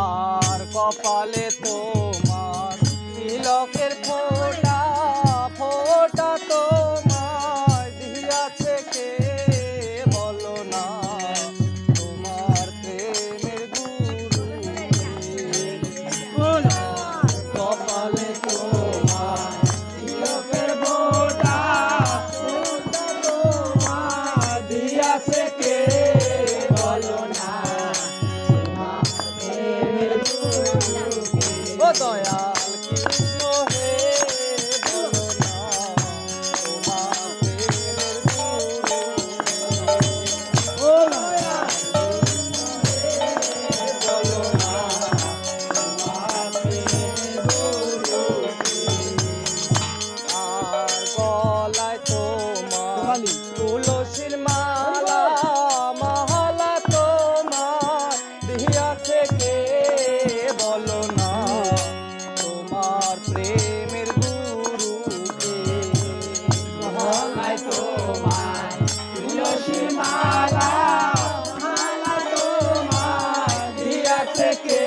আর কপালে তোমার তিলকের ফোঁটা ফোঁটা তোমার দিয়াছে কে বলো না তোমার প্রেমের গুরু কপালে তোমার তিলকের ফোঁটা ফোঁটা তোমার দিয়াছে কে বলো না ও দয়াল কৃষ্ণ হে বলো না তোমার প্রেমের গুরু ও দয়াল বলো না তোমার প্রেমের গুরু আর গলায় তোমার তুলসীর মালা মহলা তোমার দিয়াছে কে বলো না তোমার প্রেমের গুরুকে মহলায় তোমার তুলসীর মালা তোমার দিয়াছে কে